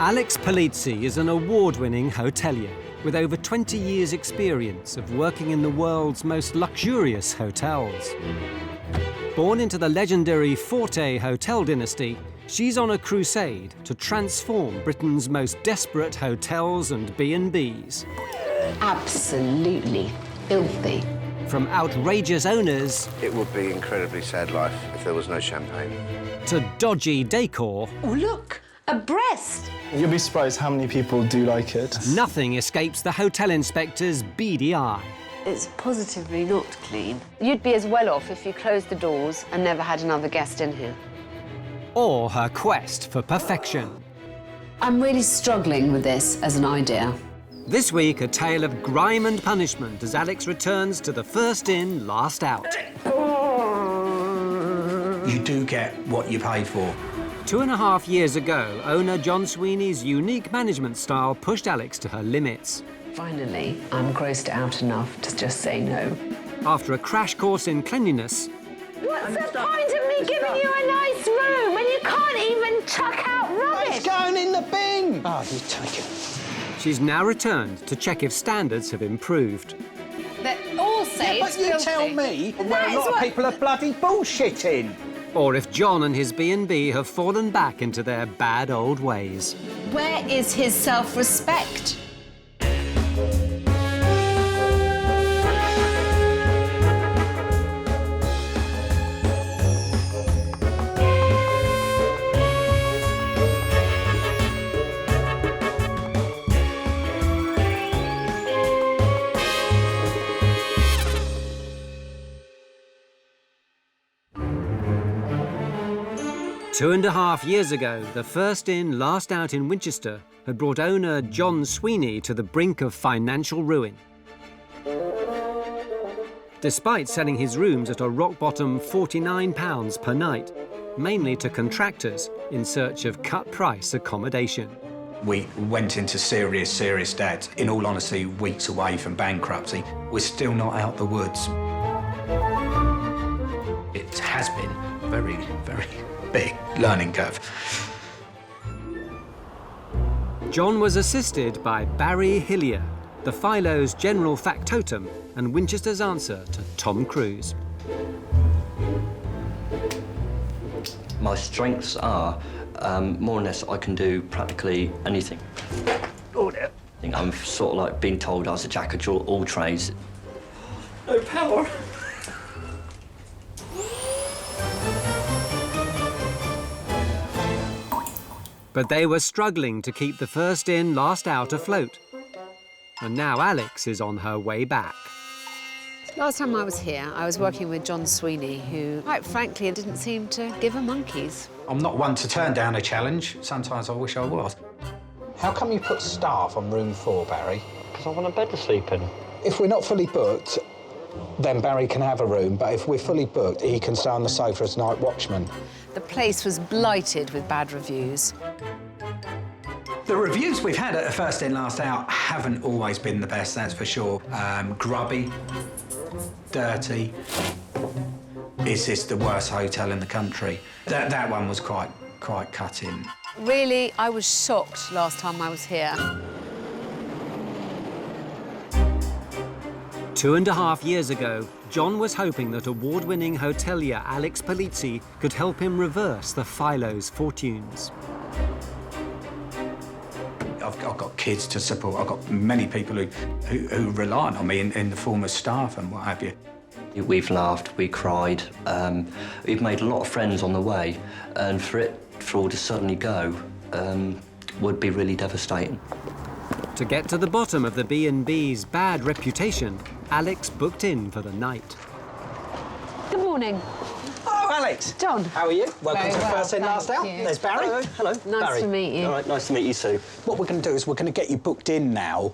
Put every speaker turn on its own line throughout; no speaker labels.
Alex Polizzi is an award-winning hotelier with over 20 years' experience of working in the world's most luxurious hotels. Born into the legendary Forte hotel dynasty, she's on a crusade to transform Britain's most desperate hotels and B&Bs.
Absolutely filthy.
From outrageous owners...
It would be an incredibly sad life if there was no champagne.
...to dodgy decor...
Oh, look! A breast!
You'll be surprised how many people do like it.
Nothing escapes the hotel inspector's beady eye.
It's positively not clean. You'd be as well off if you closed the doors and never had another guest in here.
Or her quest for perfection.
I'm really struggling with this as an idea.
This week, a tale of grime and punishment as Alex returns to the first in, last out.
You do get what you paid for.
2.5 years ago, owner John Sweeney's unique management style pushed Alex to her limits.
Finally, I'm grossed out enough to just say no.
After a crash course in cleanliness...
What's the point of me giving you a nice room when you can't even chuck out rubbish?
It's going in the bin! Oh, you take it.
She's now returned to check if standards have improved.
They're all say it's
But you
filthy.
tell me where a lot of people are bloody bullshitting.
Or if John and his B&B have fallen back into their bad old ways.
Where is his self-respect?
2.5 years ago, the first in, last out in Winchester had brought owner John Sweeney to the brink of financial ruin. Despite selling his rooms at a rock-bottom £49 per night, mainly to contractors in search of cut-price accommodation.
We went into serious debt. In all honesty, weeks away from bankruptcy. We're still not out the woods. It has been very big learning curve.
John was assisted by Barry Hillier, the Philo's general factotum and Winchester's answer to Tom Cruise.
My strengths are, more or less, I can do practically anything.
Oh dear.
I think I'm sort of like being told I was a jack of all trades. No power.
But they were struggling to keep the first in, last out afloat. And now Alex is on her way back.
Last time I was here, I was working with John Sweeney, who, quite frankly, didn't seem to give a monkeys.
I'm not one to turn down a challenge. Sometimes I wish I was.
How come you put staff on room 4, Barry?
Because I want a bed to sleep in.
If we're not fully booked, then Barry can have a room, but if we're fully booked, he can stay on the sofa as night watchman.
The place was blighted with bad reviews.
The reviews we've had at First In, Last Out haven't always been the best, that's for sure. Grubby, dirty. Is this the worst hotel in the country? That one was quite cutting.
Really, I was shocked last time I was here.
2.5 years ago, John was hoping that award-winning hotelier Alex Polizzi could help him reverse the Philo's fortunes.
I've got kids to support. I've got many people who rely on me in the form of staff and what have you.
We've laughed, we cried, we've made a lot of friends on the way, and for it all to suddenly go would be really devastating.
To get to the bottom of the B&B's bad reputation, Alex booked in for the night.
Good morning.
Oh, Alex.
John.
How are you? Welcome
Very
to
well,
First In, Last
thank
Out.
you.
There's Barry.
Hello.
Nice
Barry.
to meet you.
All right, nice to meet you too.
What we're going to do is we're going to get you booked in now.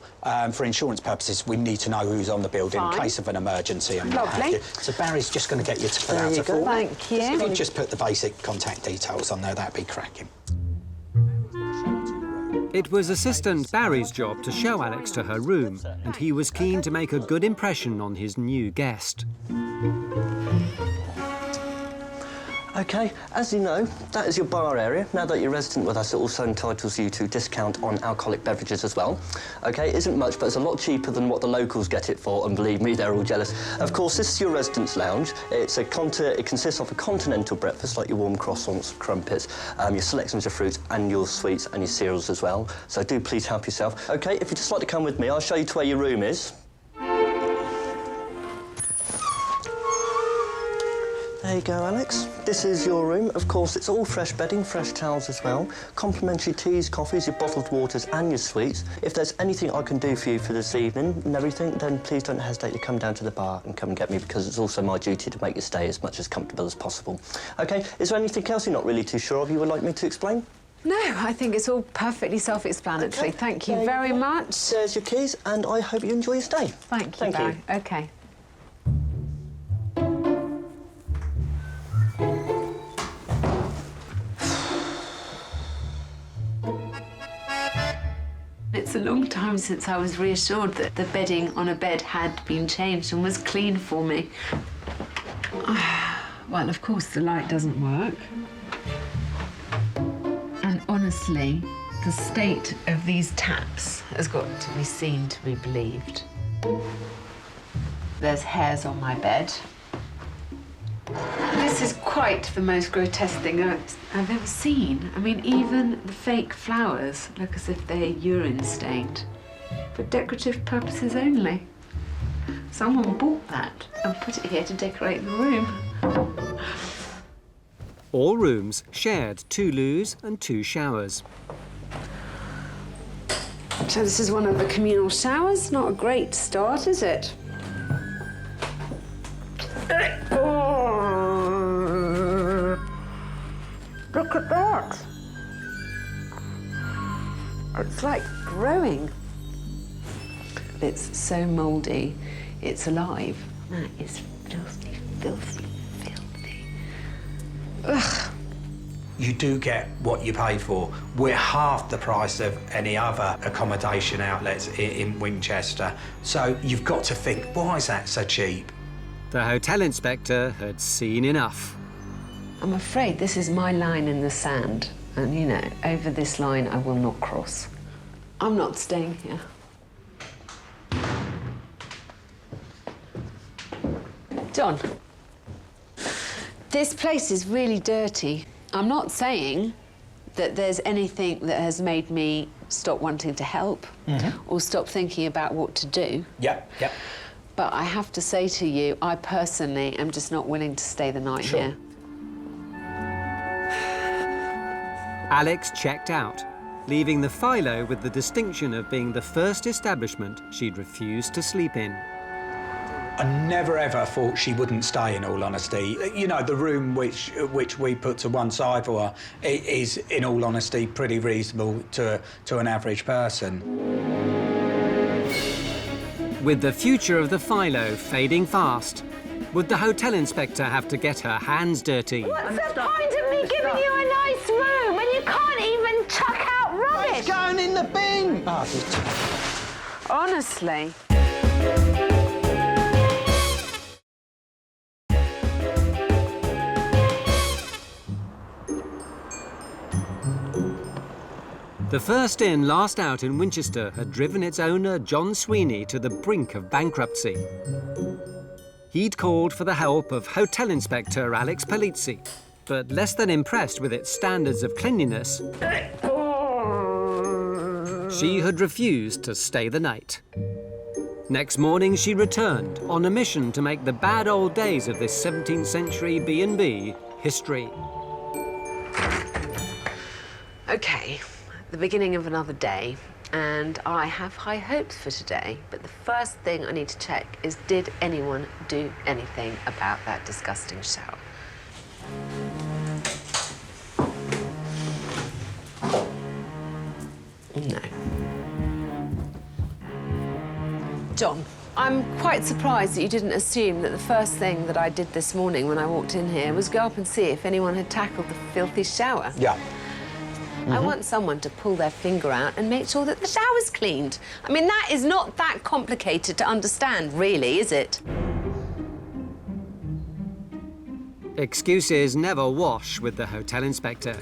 For insurance purposes, we need to know who's on the building in
Fine.
case of an emergency and what have
Lovely.
you. So Barry's just going to get you to fill
There
out
you
a
go.
form.
Thank you.
If you just put the basic contact details on there, that'd be cracking.
It was assistant Barry's job to show Alex to her room, and he was keen to make a good impression on his new guest.
OK, as you know, that is your bar area. Now that you're resident with us, it also entitles you to discount on alcoholic beverages as well. OK, it isn't much, but it's a lot cheaper than what the locals get it for, and believe me, they're all jealous. Of course, this is your residence lounge. It consists of a continental breakfast, like your warm croissants, crumpets, your selections of fruits and your sweets and your cereals as well. So do please help yourself. OK, if you'd just like to come with me, I'll show you to where your room is. There you go, Alex. This is your room. Of course, it's all fresh bedding, fresh towels as well. Complimentary teas, coffees, your bottled waters and your sweets. If there's anything I can do for you for this evening and everything, then please don't hesitate to come down to the bar and come and get me, because it's also my duty to make your stay as much as comfortable as possible. OK, is there anything else you're not really too sure of you would like me to explain?
No, I think it's all perfectly self-explanatory.
Okay.
Thank you very much.
There's your keys, and I hope you enjoy your stay.
Thank you, Barry. OK. It's a long time since I was reassured that the bedding on a bed had been changed and was clean for me. Well, of course, the light doesn't work. And honestly, the state of these taps has got to be seen to be believed. There's hairs on my bed. This is quite the most grotesque thing I've ever seen. I mean, even the fake flowers look as if they're urine stained. For decorative purposes only. Someone bought that and put it here to decorate the room.
All rooms shared 2 loos and 2 showers.
So this is one of the communal showers. Not a great start, is it? Look at that. It's like growing. It's so mouldy. It's alive. That is filthy, filthy, filthy. Ugh.
You do get what you pay for. We're half the price of any other accommodation outlets in Winchester. So you've got to think, why is that so cheap?
The hotel inspector had seen enough.
I'm afraid this is my line in the sand. And, you know, over this line I will not cross. I'm not staying here. John, this place is really dirty. I'm not saying that there's anything that has made me stop wanting to help or stop thinking about what to do.
Yep.
But I have to say to you, I personally am just not willing to stay the night here.
Alex checked out, leaving the Philo with the distinction of being the first establishment she'd refused to sleep in.
I never ever thought she wouldn't stay, in all honesty. You know, the room which we put to one side for her is, in all honesty, pretty reasonable to an average person.
With the future of the Philo fading fast, would the hotel inspector have to get her hands dirty?
What's the point of me giving you a nice room when you can't even chuck out rubbish?
It's going in the bin!
Honestly.
The first in, last out in Winchester had driven its owner, John Sweeney, to the brink of bankruptcy. He'd called for the help of Hotel Inspector Alex Polizzi, but less than impressed with its standards of cleanliness, she had refused to stay the night. Next morning, she returned on a mission to make the bad old days of this 17th century B&B history.
OK, the beginning of another day, and I have high hopes for today, but the first thing I need to check is, did anyone do anything about that disgusting shower? No. John, I'm quite surprised that you didn't assume that the first thing that I did this morning when I walked in here was go up and see if anyone had tackled the filthy shower.
Yeah.
I want someone to pull their finger out and make sure that the shower's cleaned. I mean, that is not that complicated to understand, really, is it?
Excuses never wash with the hotel inspector.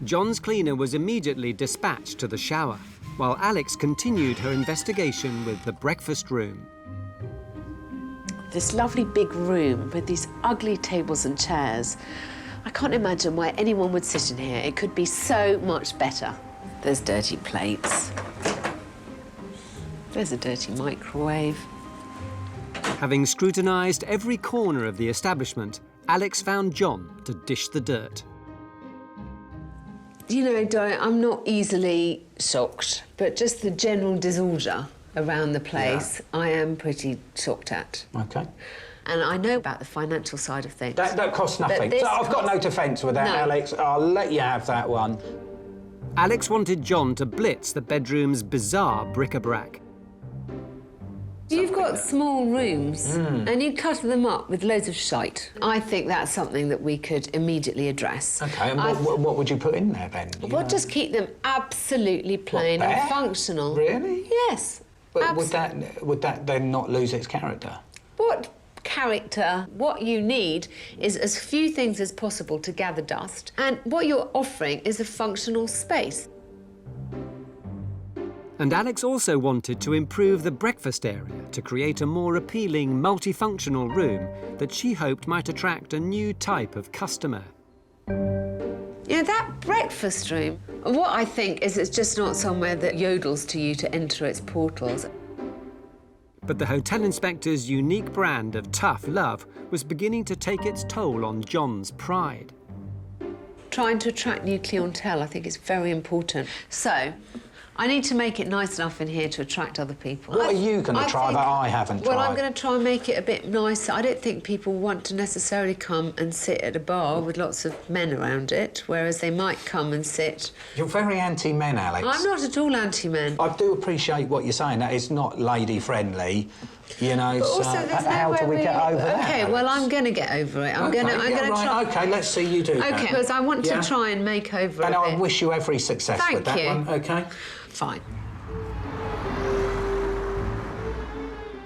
John's cleaner was immediately dispatched to the shower, while Alex continued her investigation with the breakfast room.
This lovely big room with these ugly tables and chairs. I can't imagine why anyone would sit in here. It could be so much better. There's dirty plates. There's a dirty microwave.
Having scrutinised every corner of the establishment, Alex found John to dish the dirt.
You know, Di, I'm not easily shocked, but just the general disorder around the place, I am pretty shocked at.
OK.
And I know about the financial side of things.
That costs nothing. So I've got no defence with that,
No.
Alex. I'll let you have that one.
Alex wanted John to blitz the bedroom's bizarre bric-a-brac.
You've got small rooms and you cut them up with loads of shite. I think that's something that we could immediately address.
OK, and what would you put in there then?
Well, just keep them absolutely plain
bare?
and functional.
Really?
Yes.
But would that then not lose its character?
What character? What you need is as few things as possible to gather dust, and what you're offering is a functional space.
And Alex also wanted to improve the breakfast area to create a more appealing, multifunctional room that she hoped might attract a new type of customer.
You know, that breakfast room, what I think is it's just not somewhere that yodels to you to enter its portals.
But the hotel inspector's unique brand of tough love was beginning to take its toll on John's pride.
Trying to attract new clientele, I think, is very important. So, I need to make it nice enough in here to attract other people.
What are you going to try that I haven't tried?
Well, I'm going to try and make it a bit nicer. I don't think people want to necessarily come and sit at a bar with lots of men around it, whereas they might come and sit...
You're very anti-men, Alex.
I'm not at all anti-men.
I do appreciate what you're saying. That it's not lady-friendly, you know,
But
so
also, there's
how do we
nowhere
get
really-
over that,
OK, well,
Alex?
I'm going to get over it. I'm going to
right,
try...
OK, let's see you do that.
OK, because I want to try and make over
And
a
I
bit.
wish you every success with that one, OK?
Fine.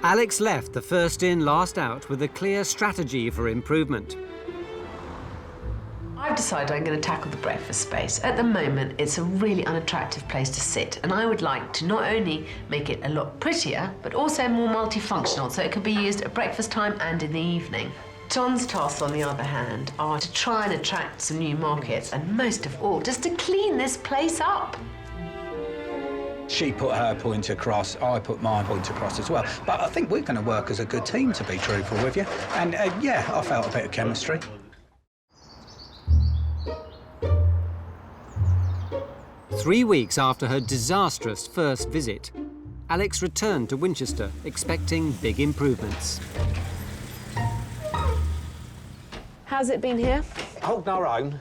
Alex left the first in, last out with a clear strategy for improvement.
I've decided I'm going to tackle the breakfast space. At the moment, it's a really unattractive place to sit, and I would like to not only make it a lot prettier, but also more multifunctional, so it could be used at breakfast time and in the evening. John's tasks, on the other hand, are to try and attract some new markets, and most of all, just to clean this place up.
She put her point across, I put my point across as well. But I think we're going to work as a good team, to be truthful with you. And, yeah, I felt a bit of chemistry.
Three weeks after her disastrous first visit, Alex returned to Winchester, expecting big improvements.
How's it been here?
Holding our own,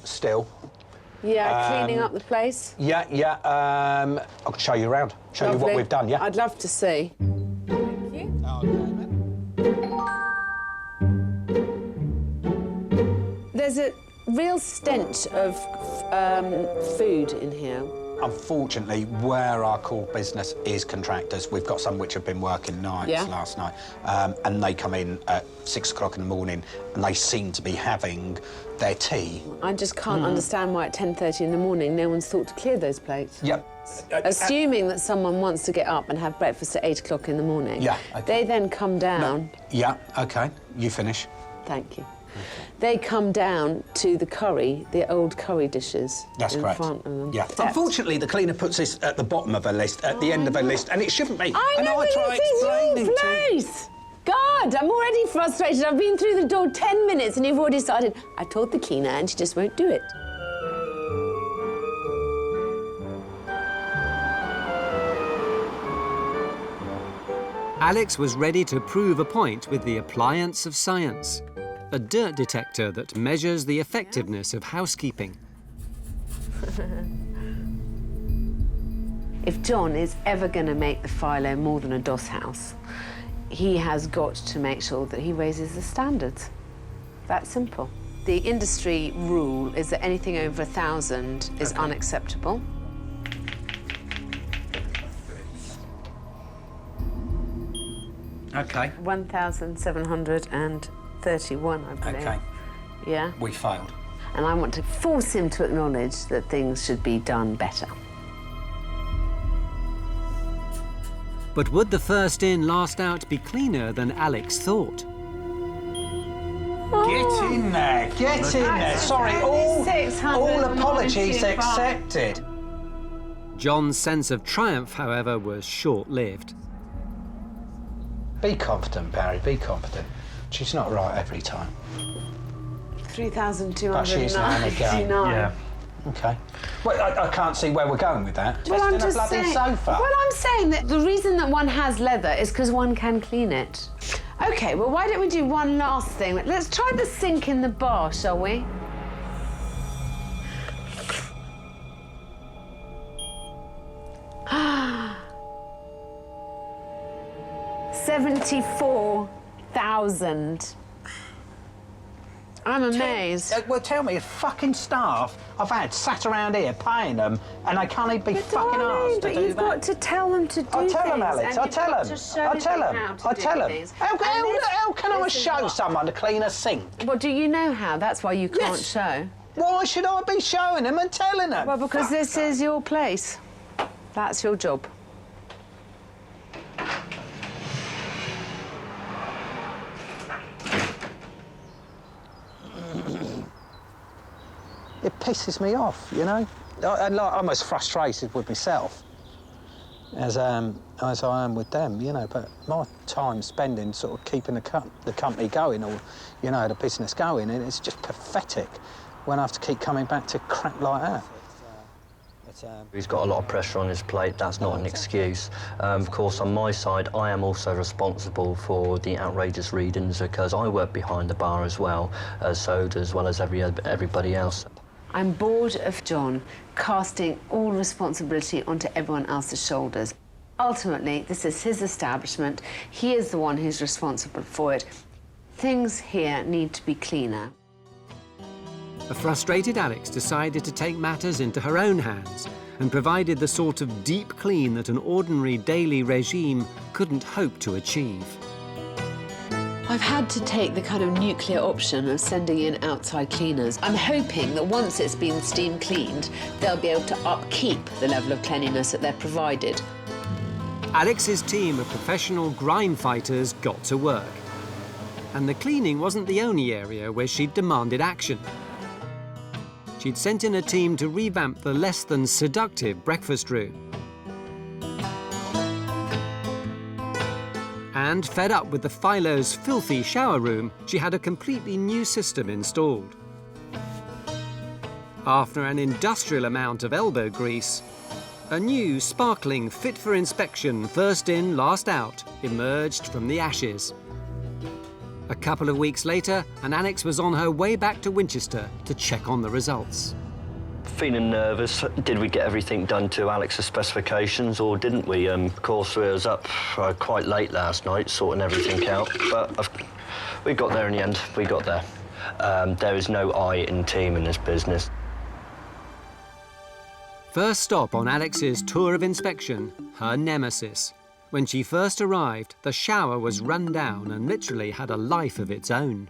still.
Yeah, cleaning up the place.
Yeah, I'll show you around, show you what we've done, yeah?
I'd love to see. There's a real stench of food in here.
Unfortunately, where our core business is contractors, we've got some which have been working nights last night, and they come in at 6 o'clock in the morning and they seem to be having their tea.
I just can't understand why at 10:30 in the morning no one's thought to clear those plates.
Yep.
Assuming that someone wants to get up and have breakfast at 8 o'clock in the morning.
Yeah, okay.
They then come down.
Yeah, OK, you finish.
Thank you. They come down to the curry, the old curry dishes.
That's
in
correct.
Front of them.
Yeah. Unfortunately, the cleaner puts this at the bottom of her list, at the end of her list, and it shouldn't be.
I know,
and I try explaining
this is your place. God, I'm already frustrated. I've been through the door 10 minutes and you've already started. I told the cleaner and she just won't do it.
Alex was ready to prove a point with the appliance of science, a dirt detector that measures the effectiveness of housekeeping.
If John is ever going to make the Philo more than a doss house, he has got to make sure that he raises the standards. That simple. The industry rule is that anything over 1,000 is unacceptable.
OK.
1,750. 31, I believe.
OK.
Yeah?
We failed.
And I want to force him to acknowledge that things should be done better.
But would the first in, last out be cleaner than Alex thought?
Get in there, get in there. Sorry, all apologies
695.
accepted.
John's sense of triumph, however, was short-lived.
Be confident, Barry, be confident. She's not right every time.
3,299.
Yeah. OK. Well, I can't see where we're going with that.
Well, I'm
Just in a
just
bloody
saying.
sofa.
Well, I'm saying that the reason that one has leather is because one can clean it. OK, well, why don't we do one last thing? Let's try the sink in the bar, shall we? $74,000. I'm amazed.
Well, tell me, fucking staff I've had sat around here paying them, and I can't even be
But
fucking
darling,
asked to
but
do
you've
that.
got to tell them to do
I'll tell them,
things,
Alex.
and
I'll
you've
tell
got
them.
to show
I'll tell
them
them.
how to
I'll
do
tell them.
things.
How
And
can I
this is
show
what-
someone to clean a sink?
Well, do you know how? That's why you can't
Yes.
show.
Why should I be showing them and telling them?
Well, because
Fuck
this
that.
is your place. That's your job.
It pisses me off, you know? I'm like almost frustrated with myself as I am with them, you know, but my time spending sort of keeping the company going or, you know, the business going, and it's just pathetic when I have to keep coming back to crap like that.
He's got a lot of pressure on his plate, that's not an excuse. Of course, on my side, I am also responsible for the outrageous readings because I work behind the bar as well, as well as everybody else.
I'm bored of John casting all responsibility onto everyone else's shoulders. Ultimately, this is his establishment. He is the one who's responsible for it. Things here need to be cleaner.
A frustrated Alex decided to take matters into her own hands and provided the sort of deep clean that an ordinary daily regime couldn't hope to achieve.
I've had to take the kind of nuclear option of sending in outside cleaners. I'm hoping that once it's been steam cleaned, they'll be able to upkeep the level of cleanliness that they're provided.
Alex's team of professional grime fighters got to work. And the cleaning wasn't the only area where she'd demanded action. She'd sent in a team to revamp the less than seductive breakfast room. And fed up with the Philo's filthy shower room, she had a completely new system installed. After an industrial amount of elbow grease, a new, sparkling, fit for inspection, first in, last out, emerged from the ashes. A couple of weeks later, and Alex was on her way back to Winchester to check on the results.
Feeling nervous. Did we get everything done to Alex's specifications or didn't we? Of course, we was up quite late last night sorting everything out, but we got there in the end. We got there. There is no I in team in this business.
First stop on Alex's tour of inspection, her nemesis. When she first arrived, the shower was run down and literally had a life of its own.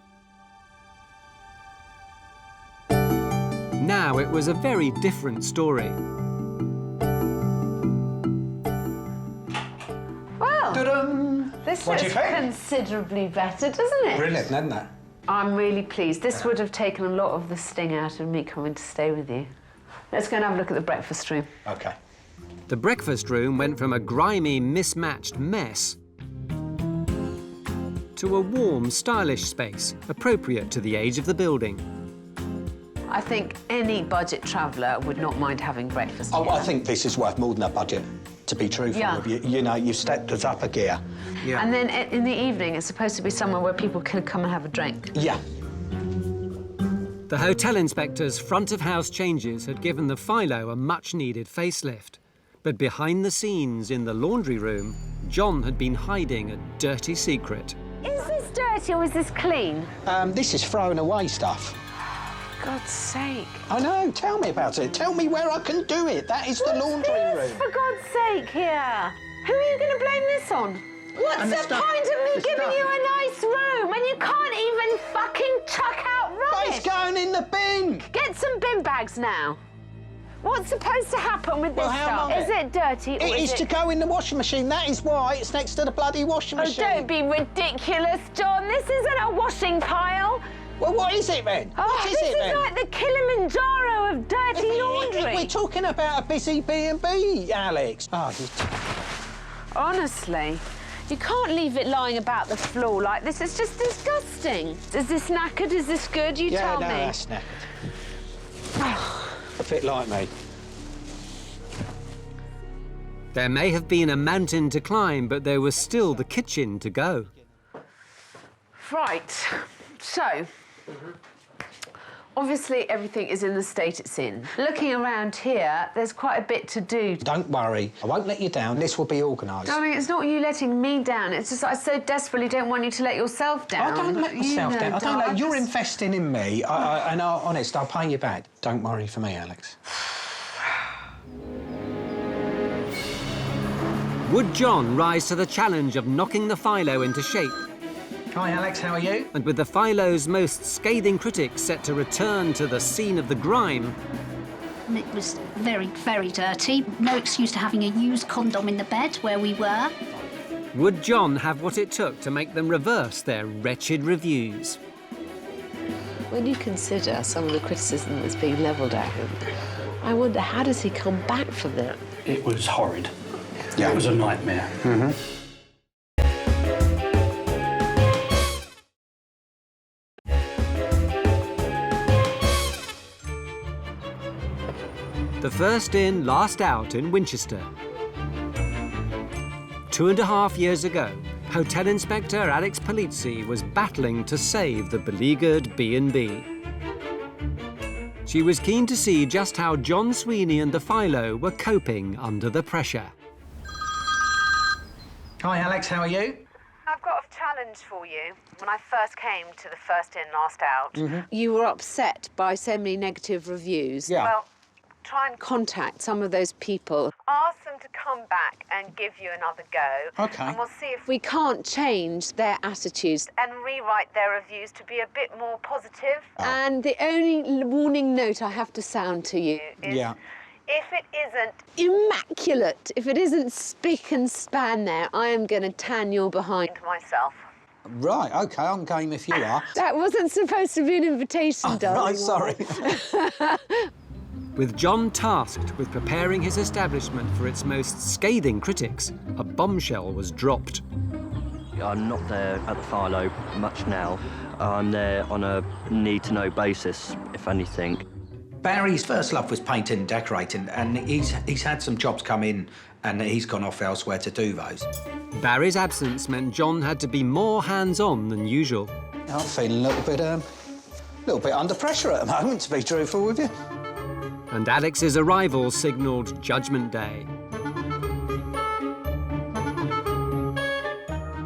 Now it was a very different story.
Well,
Ta-dum!
this
What do
looks
you think?
considerably better, doesn't it?
Brilliant, isn't it?
I'm really pleased. This would have taken a lot of the sting out of me coming to stay with you. Let's go and have a look at the breakfast room.
OK.
The breakfast room went from a grimy, mismatched mess to a warm, stylish space, appropriate to the age of the building.
I think any budget traveller would not mind having breakfast
Oh,
here.
I think this is worth more than a budget, to be truthful
Yeah.
with you. You know, you've stepped us up a gear.
Yeah.
And then in the evening, it's supposed to be somewhere where people can come and have a drink.
Yeah.
The hotel inspector's front-of-house changes had given the Philo a much-needed facelift. But behind the scenes in the laundry room, John had been hiding a dirty secret.
Is this dirty or is this clean?
This is throwing away stuff.
God's sake.
I know, tell me about it. Tell me where I can do it. That is the laundry room.
For God's sake, here.
Who are you going to blame this on?
What's
And
the
stuff-
point of me
the
giving
stuff-
you a nice room when you can't even fucking chuck out
But
rubbish?
it's going in the bin.
Get some bin bags now. What's supposed to happen with
Well,
this
how
stuff?
long-
Is it dirty or
It is to go in the washing machine. That is why it's next to the bloody washing
Oh,
machine.
don't be ridiculous, John. This isn't a washing pile.
Well, what is it then?
Oh,
What is
this
it
is
then?
like the Kilimanjaro of dirty laundry.
We're talking about a busy B&B, Alex. Oh,
Honestly, you can't leave it lying about the floor like this. It's just disgusting. Is this knackered? Is this good? You tell me.
that's knackered. A bit like me.
There may have been a mountain to climb, but there was still the kitchen to go.
Right, so, obviously everything is in the state it's in. Looking around here, there's quite a bit to do.
Don't worry. I won't let you down. This will be organised.
Darling, it's not you letting me down. It's just I so desperately don't want you to let yourself down.
I don't let myself
You know,
down. I don't
darling,
let... You're
just-
investing in me. Honest, I'll pay you back. Don't worry for me, Alex.
Would John rise to the challenge of knocking the phyllo into shape?
Hi, Alex, how are you?
And with the phyllo's most scathing critics set to return to the scene of the grime,
It was very, very dirty. No excuse to having a used condom in the bed where we were.
would John have what it took to make them reverse their wretched reviews?
When you consider some of the criticism that's being levelled at him, I wonder, how does he come back from that?
It was horrid.
Yeah.
It was a nightmare.
The first in, last out in Winchester. 2.5 years ago, Hotel Inspector Alex Polizzi was battling to save the beleaguered B&B. She was keen to see just how John Sweeney and the phyllo were coping under the pressure.
Hi, Alex, how are you?
I've got a challenge for you. When I first came to the first in, last out, you were upset by so many negative reviews.
Yeah.
Well, try and contact some of those people. Ask them to come back and give you another go.
OK.
And we'll see if we can't change their attitudes and rewrite their reviews to be a bit more positive. And the only warning note I have to sound to you is
Yeah.
if it isn't immaculate, if it isn't spick and span there, I am going to tan your behind myself.
Right, OK, I'm game if you are.
That wasn't supposed to be an invitation, darling.
Right, sorry.
With John tasked with preparing his establishment for its most scathing critics, a bombshell was dropped.
I'm not there at the phyllo much now. I'm there on a need-to-know basis, if anything.
Barry's first love was painting and decorating, and he's had some jobs come in, and he's gone off elsewhere to do those.
Barry's absence meant John had to be more hands-on than usual.
I'm feeling a little bit under pressure at the moment, to be truthful with you.
And Alex's arrival signalled Judgment Day.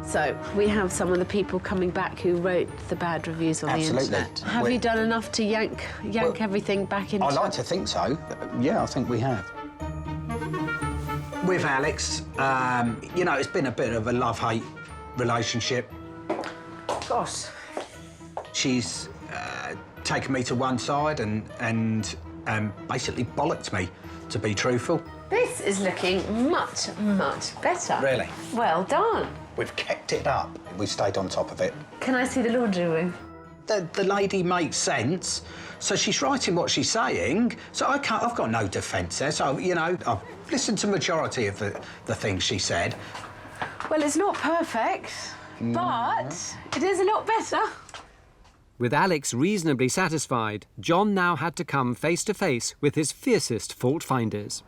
So we have some of the people coming back who wrote the bad reviews on
Absolutely.
the internet. Have you done enough to yank everything back into...
I like to think so. Yeah, I think we have.
With Alex, you know, it's been a bit of a love-hate relationship.
Gosh.
She's taken me to one side and basically bollocked me, to be truthful.
This is looking much, much better.
Really?
Well done.
We've kept it up. We've stayed on top of it.
Can I see the laundry room?
The lady makes sense, so she's writing what she's saying, so I've got no defence there, so, you know, I've listened to the majority of the things she said.
Well, it's not perfect, but it is a lot better.
With Alex reasonably satisfied, John now had to come face to face with his fiercest fault-finders.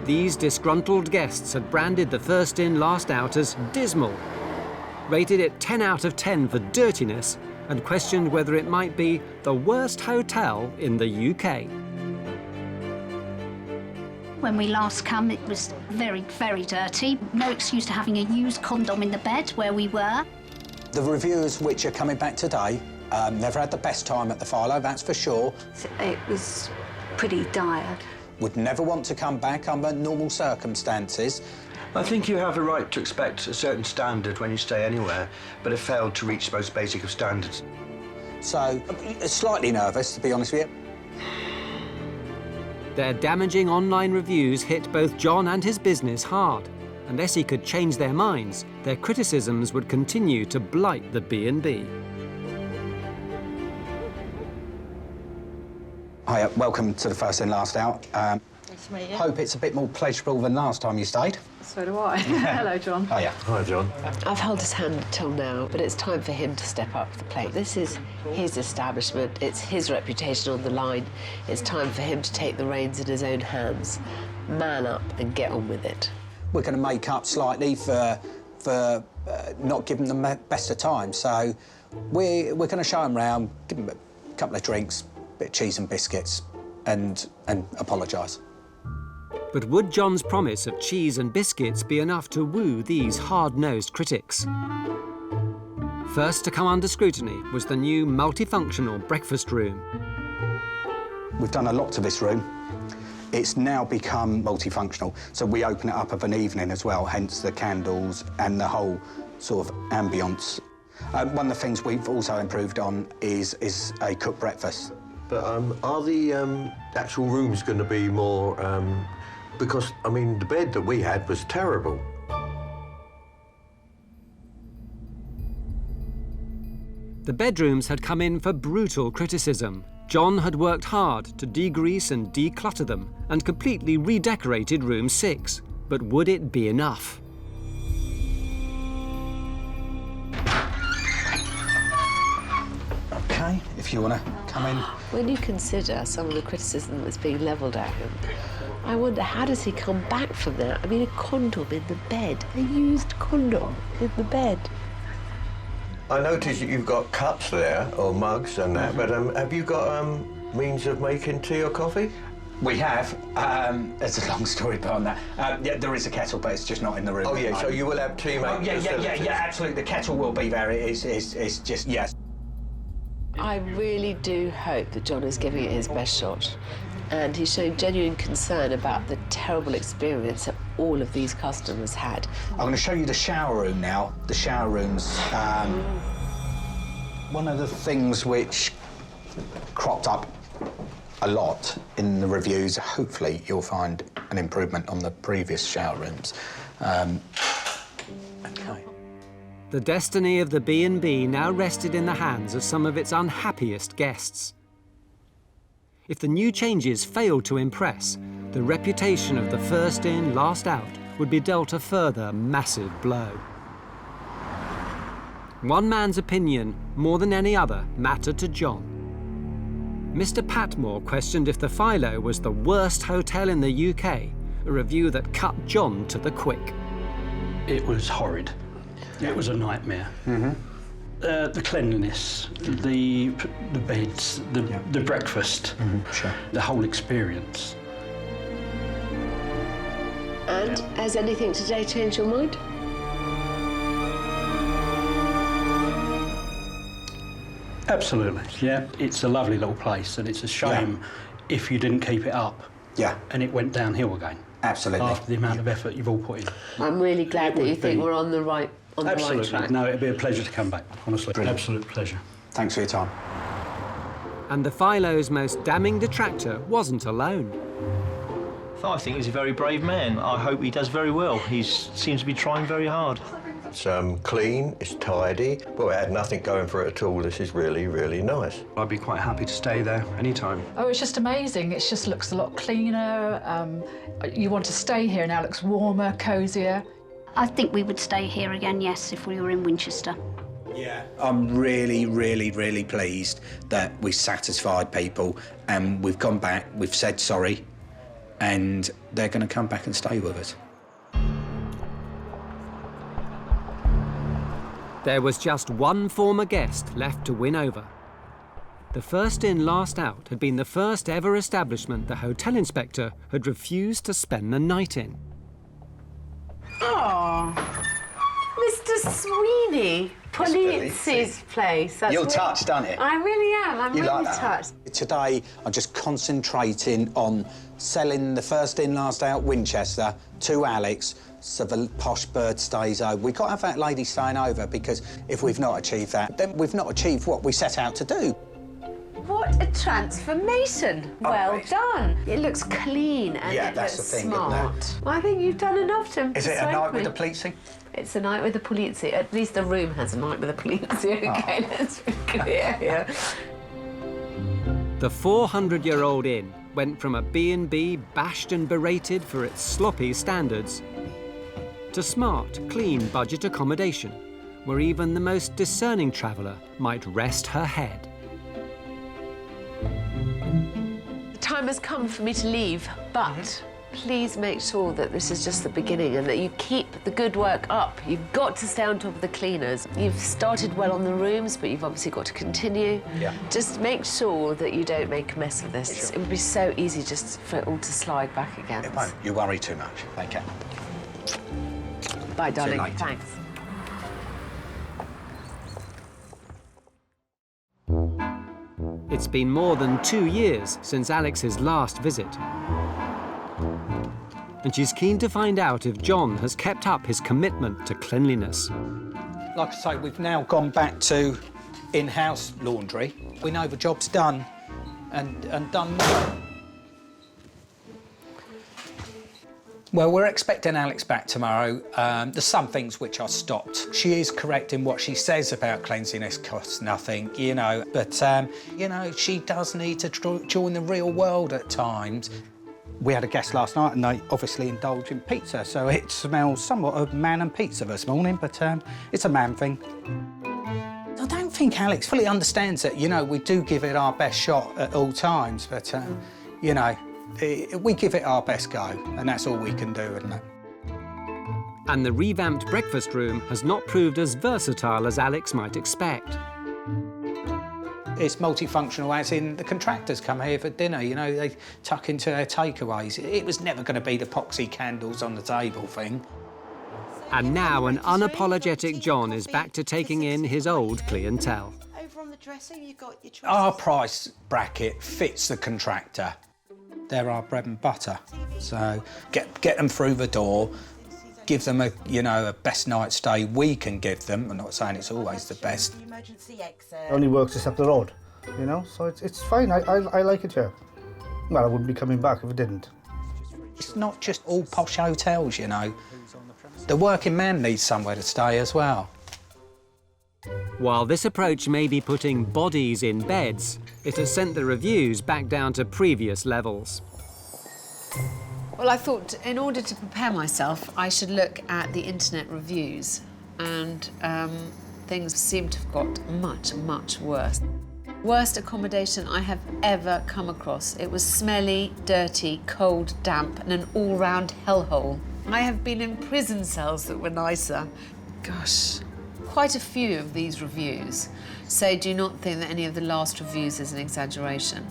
These disgruntled guests had branded the first in, last out as dismal, rated it 10 out of 10 for dirtiness, and questioned whether it might be the worst hotel in the UK.
When we last come, it was very, very dirty. No excuse to having a used condom in the bed where we were.
The reviewers which are coming back today never had the best time at the phyllo, that's for sure.
It was pretty dire.
Would never want to come back under normal circumstances.
I think you have a right to expect a certain standard when you stay anywhere, but have failed to reach the most basic of standards.
So, slightly nervous, to be honest with you.
Their damaging online reviews hit both John and his business hard. Unless he could change their minds, their criticisms would continue to blight the B&B.
Hi, welcome to the first in, last out.
Nice to meet you.
Hope it's a bit more pleasurable than last time you stayed.
So do I. Hello, John.
Hiya.
Hi, John.
I've held his hand till now, but it's time for him to step up to the plate. This is his establishment, it's his reputation on the line. It's time for him to take the reins in his own hands. Man up and get on with it.
We're going to make up slightly for not giving them the best of time, so we're going to show them round, give them a couple of drinks, bit of cheese and biscuits, and apologise.
But would John's promise of cheese and biscuits be enough to woo these hard-nosed critics? First to come under scrutiny was the new multifunctional breakfast room.
We've done a lot to this room. It's now become multifunctional, so we open it up of an evening as well, hence the candles and the whole sort of ambience. One of the things we've also improved on is a cooked breakfast.
But are the actual rooms going to be more... because, I mean, the bed that we had was terrible.
The bedrooms had come in for brutal criticism. John had worked hard to degrease and declutter them and completely redecorated room 6. But would it be enough?
OK, if you want to come in.
When you consider some of the criticism that's being levelled at him, I wonder, how does he come back from that? I mean, a condom in the bed, a used condom in the bed.
I noticed that you've got cups there, or mugs and that, but have you got means of making tea or coffee?
We have. There's a long story behind that. Yeah, there is a kettle, but it's just not in the room.
Oh, yeah, so you will have tea making facilities?
Yeah, absolutely. The kettle will be there. It's just, yes.
I really do hope that John is giving it his best shot. And he's showing genuine concern about the terrible experience that all of these customers had.
I'm going to show you the shower room now. The shower room's one of the things which cropped up a lot in the reviews. Hopefully you'll find an improvement on the previous shower rooms. OK.
The destiny of the B&B now rested in the hands of some of its unhappiest guests. If the new changes failed to impress, the reputation of the first in, last out would be dealt a further massive blow. One man's opinion, more than any other, mattered to John. Mr. Patmore questioned if the Philo was the worst hotel in the UK, a review that cut John to the quick.
It was horrid. It was a nightmare.
Mm-hmm.
The cleanliness, the beds, the breakfast,
sure.
The whole experience.
And has anything today changed your mind?
Absolutely, yeah. It's a lovely little place, and it's a shame if you didn't keep it up.
Yeah.
And it went downhill again.
Absolutely.
After the amount of effort you've all put in.
I'm really glad that you think we're on the right track.
No, it'd be a pleasure to come back, honestly.
Brilliant.
Absolute pleasure.
Thanks for your time.
And the Philo's most damning detractor wasn't alone.
I think he's a very brave man. I hope he does very well. He seems to be trying very hard.
It's clean, it's tidy. Well, it had nothing going for it at all. This is really, really nice.
I'd be quite happy to stay there anytime.
Oh, it's just amazing. It just looks a lot cleaner. You want to stay here now. It looks warmer, cosier.
I think we would stay here again, yes, if we were in Winchester.
Yeah, I'm really, really, really pleased that we've satisfied people and we've gone back, we've said sorry, and they're going to come back and stay with us.
There was just one former guest left to win over. The first in, last out had been the first ever establishment the hotel inspector had refused to spend the night in.
Oh, Mr. Sweeney, Polizzi's place.
You're touched, aren't you?
I really am. I'm really touched.
Today, I'm just concentrating on selling the first in, last out Winchester to Alex
so the posh bird stays over. We've got to have that lady staying over, because if we've not achieved that, then we've not achieved what we set out to do.
What a transformation! Well done. It looks clean and
Yeah,
it
that's
looks
the thing,
smart.
isn't it?
Well, I think you've done enough to
Is it a
persuade
night
me.
with the Polizzi?
It's a night with the Polizzi. At least the room has a night with the Polizzi. Okay, let's be clear here.
The 400-year-old inn went from a B&B bashed and berated for its sloppy standards to smart, clean budget accommodation, where even the most discerning traveller might rest her head.
The time has come for me to leave, but please make sure that this is just the beginning and that you keep the good work up. You've got to stay on top of the cleaners. You've started well on the rooms, but you've obviously got to continue.
Yeah.
Just make sure that you don't make a mess of this.
Sure.
It would be so easy just for it all to slide back again.
It won't. You worry too much. Thank you.
Bye, darling.
later.
Thanks.
It's been more than 2 years since Alex's last visit. And she's keen to find out if John has kept up his commitment to cleanliness.
Like I say, we've now gone back to in-house laundry. We know the job's done and done well. Well, we're expecting Alex back tomorrow. There's some things which are stopped. She is correct in what she says about cleanliness costs nothing, you know, but, you know, she does need to join the real world at times. We had a guest last night and they obviously indulge in pizza, so it smells somewhat of man and pizza this morning, but it's a man thing. I don't think Alex fully understands that, you know, we do give it our best shot at all times, but, you know, we give it our best go, and that's all we can do, isn't it?
And the revamped breakfast room has not proved as versatile as Alex might expect.
It's multifunctional, as in the contractors come here for dinner, you know, they tuck into their takeaways. It was never going to be the epoxy candles on the table thing.
And now an unapologetic John is back to taking in his old clientele.
Over on the dresser, you've got your
Our price bracket fits the contractor. They're our bread and butter. So get them through the door, give them a, you know, a best night's stay we can give them. I'm not saying it's always the best.
emergency exit.
It only works just up the road, you know, so it's fine. I like it here. Well, I wouldn't be coming back if it didn't.
It's not just all posh hotels, you know. The working man needs somewhere to stay as well.
While this approach may be putting bodies in beds, it has sent the reviews back down to previous levels.
Well, I thought in order to prepare myself, I should look at the internet reviews, and things seem to have got much, much worse. Worst accommodation I have ever come across. It was smelly, dirty, cold, damp, and an all-round hellhole. I have been in prison cells that were nicer. Gosh. Quite a few of these reviews say do not think that any of the last reviews is an exaggeration.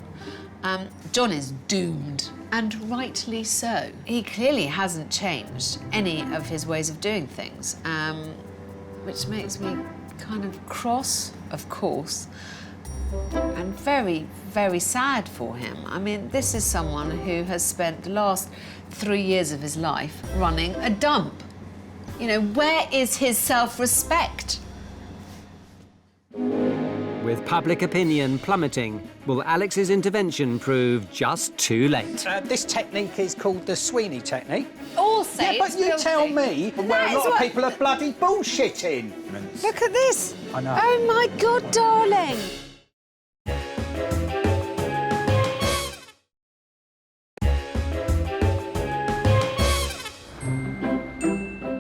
John is doomed, and rightly so. He clearly hasn't changed any of his ways of doing things, which makes me kind of cross, of course, and very, very sad for him. I mean, this is someone who has spent the last 3 years of his life running a dump. You know, where is his self-respect?
With public opinion plummeting, will Alex's intervention prove just too late?
This technique is called the Sweeney technique.
All say
yeah, but you tell me where a lot of people are bloody bullshitting.
Look at this.
I know.
Oh, my God, darling.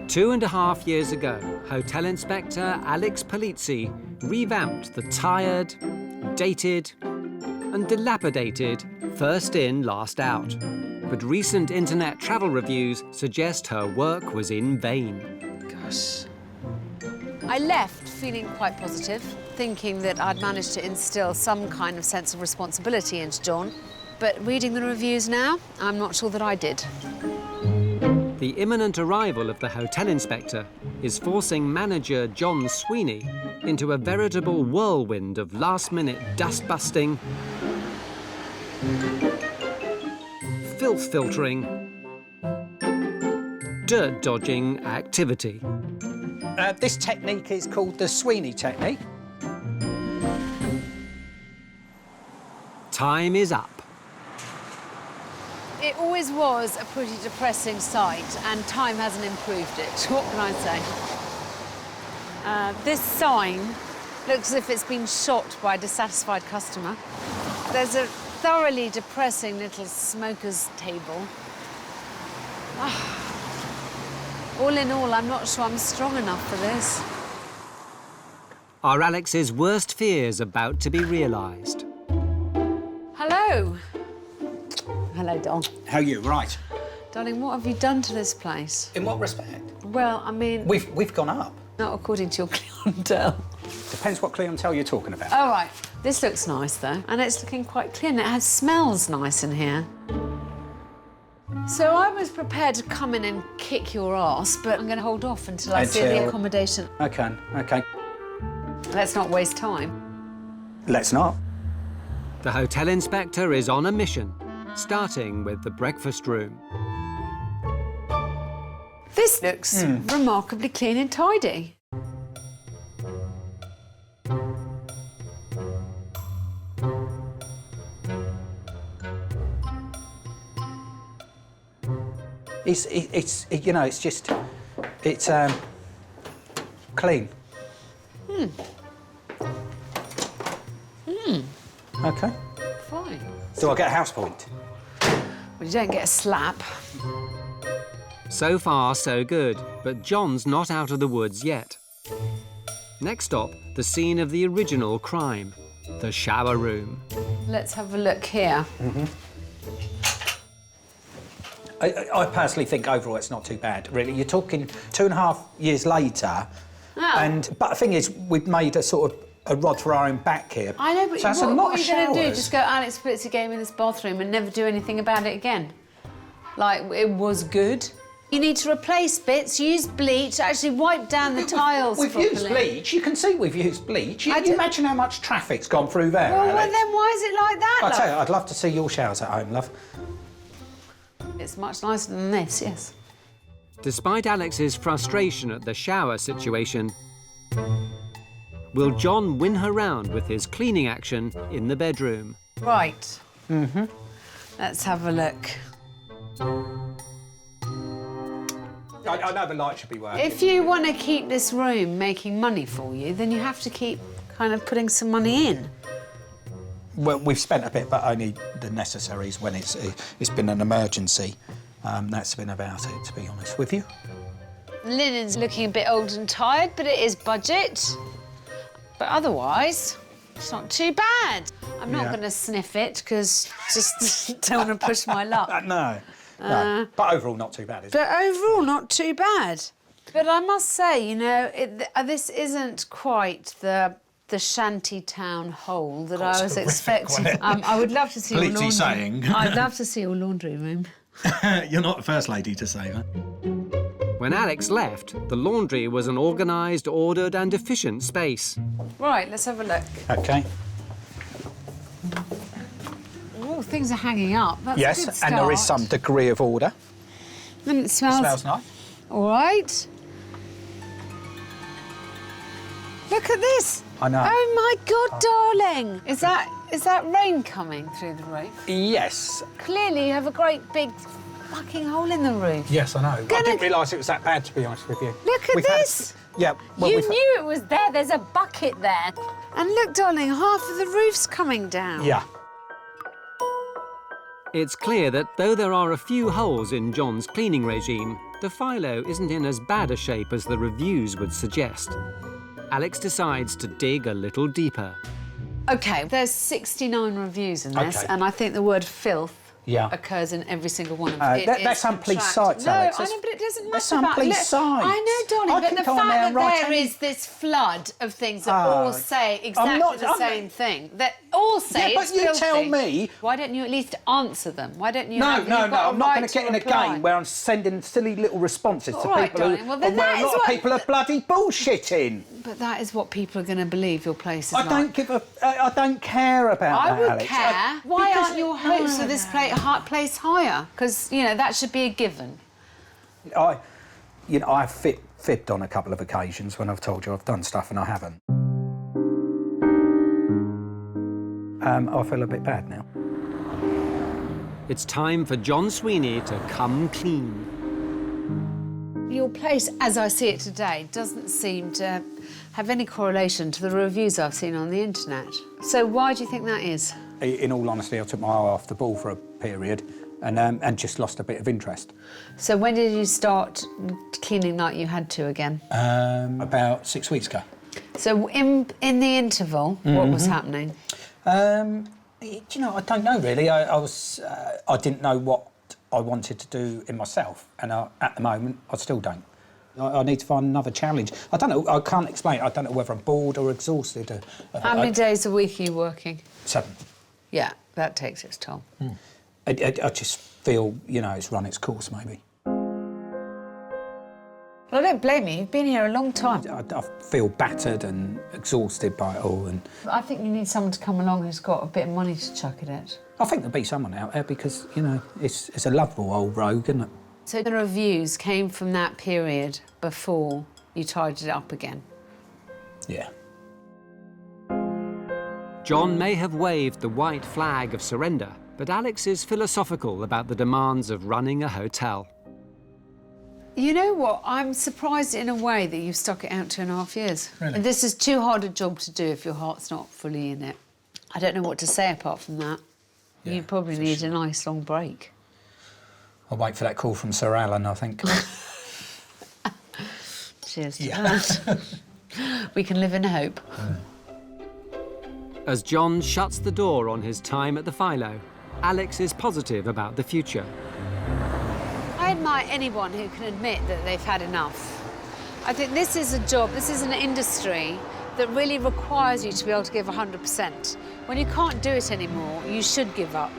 Two and a half years ago, Hotel Inspector Alex Polizzi revamped the tired, dated and dilapidated First In, Last Out. But recent internet travel reviews suggest her work was in vain.
Gosh. I left feeling quite positive, thinking that I'd managed to instill some kind of sense of responsibility into John. But reading the reviews now, I'm not sure that I did.
The imminent arrival of the hotel inspector is forcing manager John Sweeney into a veritable whirlwind of last-minute dust-busting, filth filtering, dirt-dodging activity.
This technique is called the Sweeney technique.
Time is up.
It always was a pretty depressing sight, and time hasn't improved it. What can I say? This sign looks as if it's been shot by a dissatisfied customer. There's a thoroughly depressing little smoker's table. All in all, I'm not sure I'm strong enough for this.
Are Alex's worst fears about to be realised?
Hello. Hello, Don.
How are you? Right.
Darling, what have you done to this place?
In what respect?
Well, I mean...
We've gone up.
Not according to your clientele.
Depends what clientele you're talking about.
Oh, right. This looks nice, though. And it's looking quite clean. It smells nice in here. So I was prepared to come in and kick your ass, but I'm going to hold off until I see the accommodation.
OK, OK.
Let's not waste time.
Let's not.
The hotel inspector is on a mission, starting with the breakfast room.
This looks remarkably clean and tidy.
It's you know, it's just, it's clean. OK.
Fine.
Do I get a house point?
Well, you don't get a slap.
So far, so good, but John's not out of the woods yet. Next stop, the scene of the original crime, the shower room.
Let's have a look here.
I personally think overall it's not too bad, really. You're talking 2.5 years later, but the thing is, we've made a sort of a rod for our own back here.
I know, but
so
what are you going to do? Just go, Alex Polizzi gave me this bathroom and never do anything about it again? Like, it was good? You need to replace bits, use bleach, actually wipe down the tiles
We've
properly.
used bleach. You can see we've used bleach. You imagine how much traffic's gone through there,
Well,
Alex.
then why is it like that,
I
love?
tell you, I'd love to see your showers at home, love.
It's much nicer than this, yes.
Despite Alex's frustration at the shower situation, will John win her round with his cleaning action in the bedroom?
Right. Let's have a look.
I know the light should be working.
If you want to keep this room making money for you, then you have to keep kind of putting some money in.
Well, we've spent a bit, but only the necessaries when it's been an emergency. That's been about it, to be honest with you.
Linen's looking a bit old and tired, but it is budget. But otherwise, it's not too bad. I'm not going to sniff it, because just don't want to push my luck.
No. But overall, not too bad, is it?
But overall, not too bad. But I must say, you know, this isn't quite the shanty town hole that I was expecting. I would love to see your laundry.
saying.
I'd love to see your laundry room.
You're not the first lady to say that.
When Alex left, the laundry was an organised, ordered and efficient space.
Right, let's have a look.
OK.
Oh, things are hanging up. That's a good
Yes,
start.
and there is some degree of order.
And it smells...
It smells nice.
All right. Look at this.
I know.
Oh, my God, darling. Is that rain coming through the roof?
Yes.
Clearly, you have a great big fucking hole in the roof.
Yes, I know. I didn't realise it was that bad, to be honest with you.
Look at this.
Yeah. Well,
You knew it was there. There's a bucket there. And look, darling, half of the roof's coming down.
Yeah.
It's clear that though there are a few holes in John's cleaning regime, the phyllo isn't in as bad a shape as the reviews would suggest. Alex decides to dig a little deeper.
OK, there's 69 reviews in this,
OK.
and I think the word filth
Yeah.
occurs in every single one of them.
That's unpoliced sites,
No,
Alex.
I know, but it doesn't matter.
That's
about
unpoliced sites.
I know, darling,
I
but
can
the
go on
fact
there
that
and write
there
any-
is this flood of things that all say exactly the same thing, that all say
Yeah,
it's
but you
filthy.
tell me...
Why don't you at least answer them? Why don't you
No,
have...
no,
you've
no,
got a
I'm not going
right
to get in a
reply.
game where I'm sending silly little responses to
All right,
people
darling, well, then
and where
that
a lot
is
of
what-
people are bloody bullshitting.
But that is what people are going to believe your place is
I
like.
don't give a... I don't care about
I
that,
would
Alex.
care. Why
because-
aren't your hopes for this place higher? Because, you know, that should be a given.
You know, I've fibbed on a couple of occasions when I've told you I've done stuff and I haven't. I feel a bit bad now.
It's time for John Sweeney to come clean.
Your place, as I see it today, doesn't seem to have any correlation to the reviews I've seen on the internet. So why do you think that is?
In all honesty, I took my eye off the ball for a period and just lost a bit of interest.
So when did you start cleaning like you had to again?
About 6 weeks ago.
So in the interval, what was happening?
Do you know, I don't know really. I didn't know what I wanted to do in myself, and at the moment, I still don't. I need to find another challenge. I don't know, I can't explain it. I don't know whether I'm bored or exhausted.
How many days a week are you working?
7.
Yeah, that takes its toll.
I just feel, you know, it's run its course, maybe.
Well, I don't blame you. You've been here a long time.
I feel battered and exhausted by it all. And
I think you need someone to come along who's got a bit of money to chuck at it.
I think there'll be someone out there because, you know, it's a lovable old rogue, isn't it?
So the reviews came from that period before you tidied it up again?
Yeah.
John may have waved the white flag of surrender, but Alex is philosophical about the demands of running a hotel.
You know what? I'm surprised in a way that you've stuck it out 2.5 years.
Really?
And this is too hard a job to do if your heart's not fully in it. I don't know what to say apart from that.
Yeah,
you probably need a nice long break.
I'll wait for that call from Sir Alan, I think.
Cheers to that. We can live in hope.
As John shuts the door on his time at the Philo, Alex is positive about the future.
I admire anyone who can admit that they've had enough. I think this is a job, this is an industry that really requires you to be able to give 100%. When you can't do it anymore, you should give up.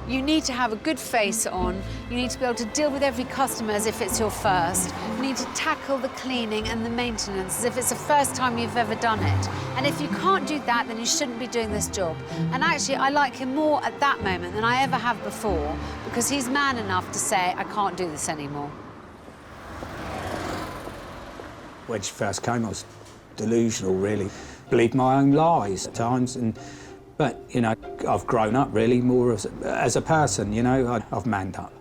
You need to have a good face on, you need to be able to deal with every customer as if it's your first. You need to tackle the cleaning and the maintenance as if it's the first time you've ever done it. And if you can't do that, then you shouldn't be doing this job. And actually, I like him more at that moment than I ever have before, because he's man enough to say, I can't do this anymore.
When she first came, I was delusional, really. Believed my own lies at times, but, you know, I've grown up, really, more as a person, you know. I've manned up.